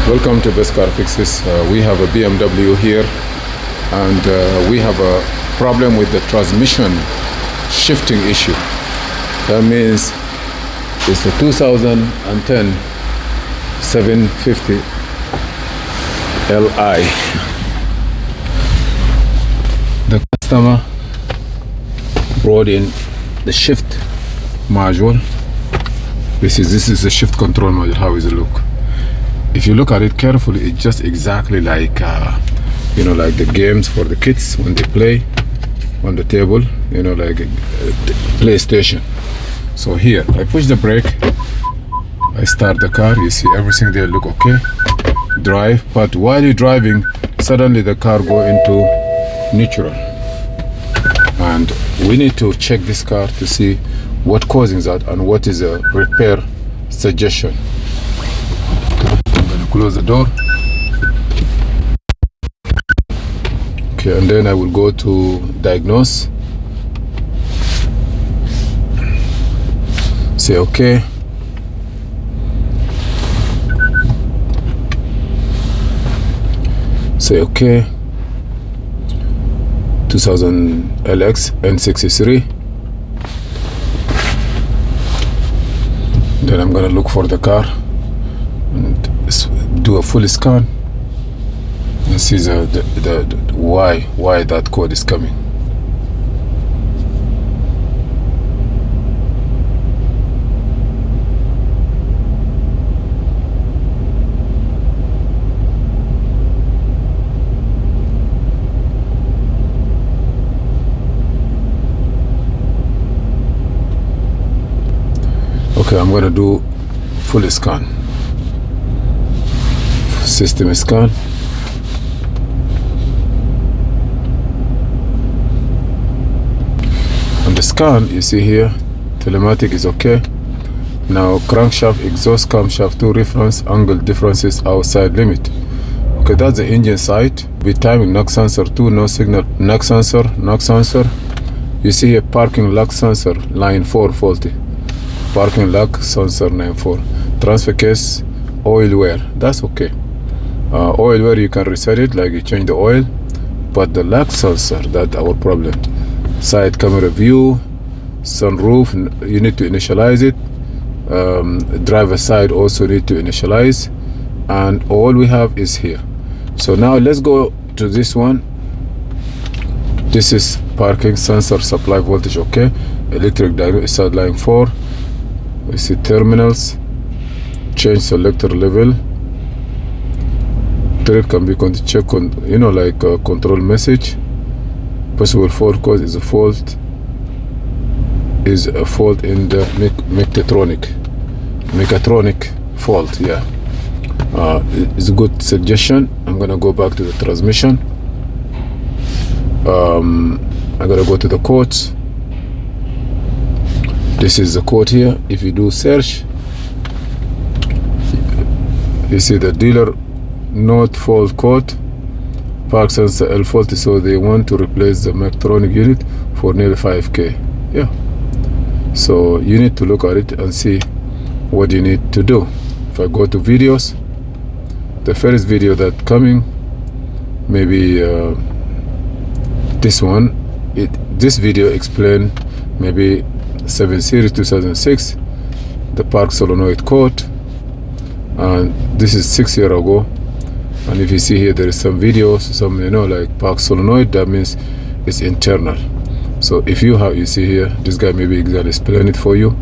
Welcome to Best Car Fixes. We have a BMW here, and we have a problem with the transmission shifting issue. That means it's a 2010 750 Li. The customer brought in the shift module. This is the shift control module. How does it look? If you look at it carefully, it's just exactly like like the games for the kids when they play on the table, like a PlayStation. So here I push the brake, I start the car, you see everything there look okay, drive, but while you're driving suddenly the car go into neutral, and we need to check this car to see what causing that and what is a repair suggestion. Close the door. Okay, and then I will go to diagnose. Say okay. Say okay. 2000 LX N63. Then I'm gonna look for the car and do a full scan and see the why that code is coming. Okay, I'm gonna do full scan. System scan. On the scan, you see here, telematic is okay. Now crankshaft, exhaust, camshaft, 2 reference, angle differences outside limit. Okay, that's the engine side. With timing, knock sensor 2, no signal, knock sensor, knock sensor. You see here, parking lock sensor, line 4 faulty. Parking lock sensor, line 4. Transfer case, oil wear, that's okay. Oil wear, you can reset it, like you change the oil, but the lock sensor, that's our problem. Side camera view, sunroof, you need to initialize it. Driver side also need to initialize, and all we have is here. So now let's go to this one. This is parking sensor supply voltage, okay. Electric diagnosis line 4. We see terminals, change selector level. Trip can be check on, like a control message. Possible fault cause is a fault in the mechatronic fault. Yeah, it's a good suggestion. I'm gonna go back to the transmission. I'm gonna go to the codes. This is the code here. If you do search, you see the dealer note fault code, park sensor L faulty, so they want to replace the mechatronic unit for nearly 5K. Yeah, so you need to look at it and see what you need to do. If I go to videos, the first video that coming, maybe this one, this video explain maybe 7 Series 2006, the park solenoid code, and this is 6 years ago. And if you see here, there is some videos, some like park solenoid, that means it's internal. So if you see here, this guy maybe gonna explain it for you.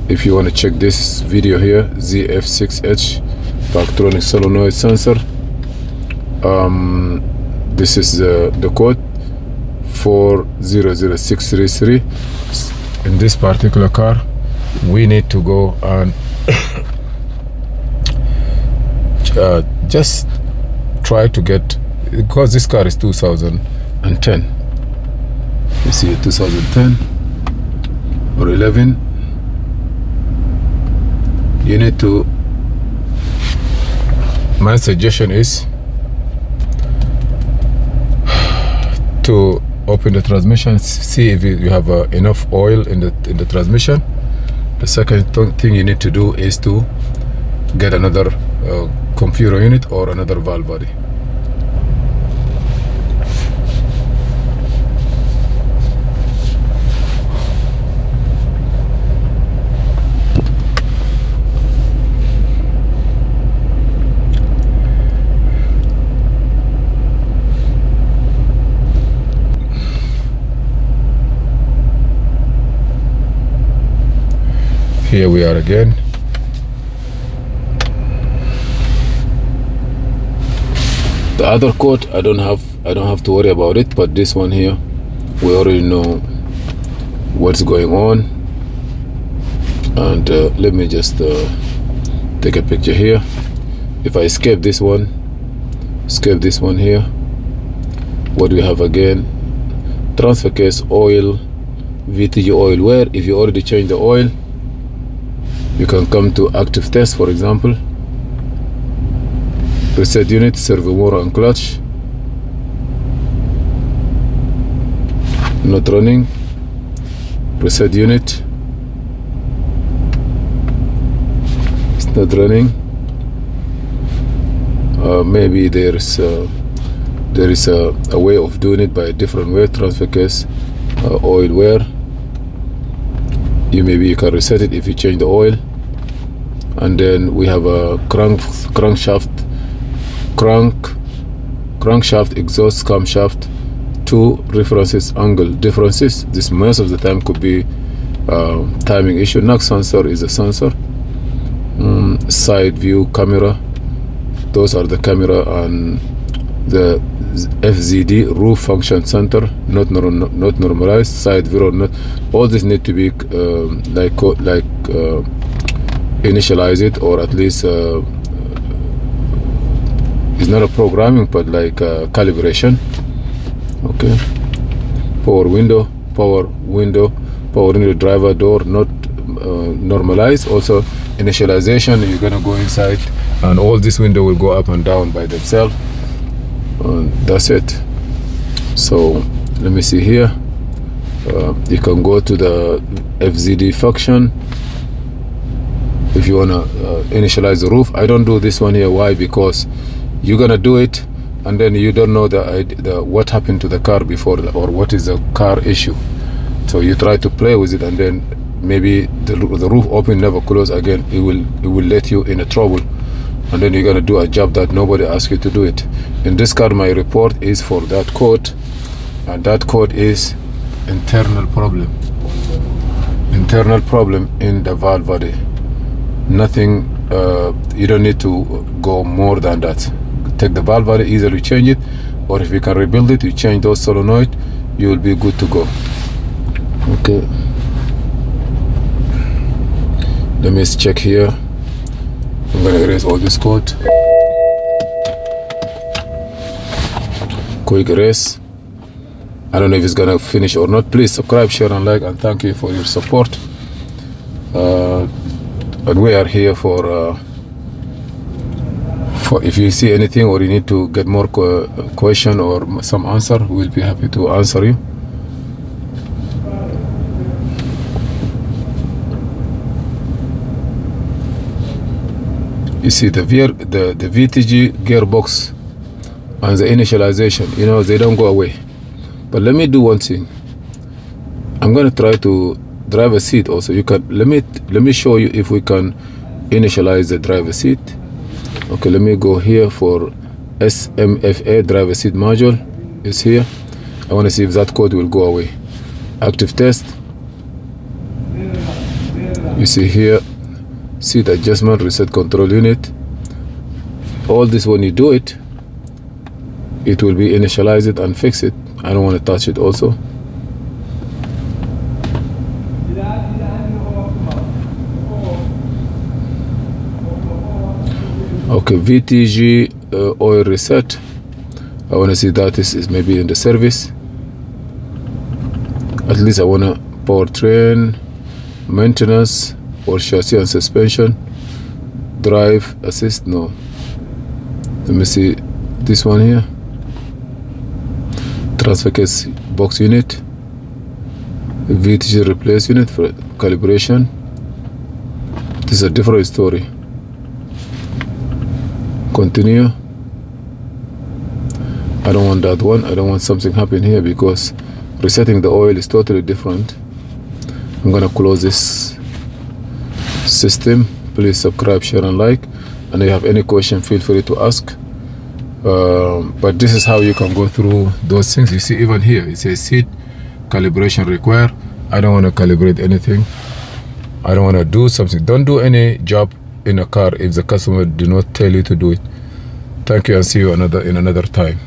If you want to check this video here, ZF6H parktronic solenoid sensor, this is the code 400633. In this particular car, we need to go and just try to get, because this car is 2010. You see 2010 or 11. You need to, my suggestion is to open the transmission, see if you have enough oil in the transmission. The second thing you need to do is to get another computer unit or another valve body. Here we are again. The other code I don't have to worry about it, but this one here we already know what's going on. And let me just take a picture here. If I escape this one here, what do we have again? Transfer case oil, VTG oil wear. If you already changed the oil, you can come to active test, for example. Reset unit, servo motor and clutch not running. Reset unit, it's not running. Maybe there is a way of doing it by a different way. Transfer case oil wear, maybe you can reset it if you change the oil. And then we have a crankshaft exhaust camshaft, 2 references angle differences. This most of the time could be timing issue. NOx sensor is a sensor. Side view camera, those are the camera. And the FZD, roof function center, not normalized. Side mirror, not. All this need to be initialize it, or at least it's not a programming, but like calibration. Okay. Power window driver door, not normalized. Also initialization, you're gonna go inside and all this window will go up and down by themselves. That's it. So let me see here. You can go to the FZD function if you want to initialize the roof. I don't do this one here. Why? Because you're gonna do it and then you don't know what happened to the car before, or what is the car issue. So you try to play with it, and then maybe the roof open, never close again. It will let you in a trouble, and then you're gonna do a job that nobody asked you to do it. In this car, my report is for that code, and that code is internal problem in the valve body. Nothing, you don't need to go more than that. Take the valve body, either you change it, or if you can rebuild it, you change those solenoid, you will be good to go. Okay, let me check here. I'm gonna erase all this code. Quick erase. I don't know if it's gonna finish or not. Please subscribe, share and like, and thank you for your support. And we are here for if you see anything or you need to get more question or some answer, we'll be happy to answer you. You see the VTG gearbox and the initialization, they don't go away. But let me do one thing. I'm gonna try to driver seat also. You can let me show you if we can initialize the driver seat. Okay, let me go here for SMFA driver seat module. It's here. I want to see if that code will go away. Active test. You see here, seat adjustment, reset control unit. All this, when you do it, it will be initialized and fix it. I don't want to touch it also. Okay, VTG oil reset. I want to see that is maybe in the service. At least I want to powertrain, maintenance, or chassis and suspension, drive assist. No. Let me see this one here. Transfer case box unit, VTG replace unit for calibration. This is a different story. Continue. I don't want that one. I don't want something happen here because resetting the oil is totally different. I'm gonna close this system. Please subscribe, share and like, and if you have any question, feel free to ask. But this is how you can go through those things. You see, even here it says seat calibration required. I don't want to calibrate anything. I don't want to do something. Don't do any job in a car if the customer do not tell you to do it. Thank you, and see you in another time.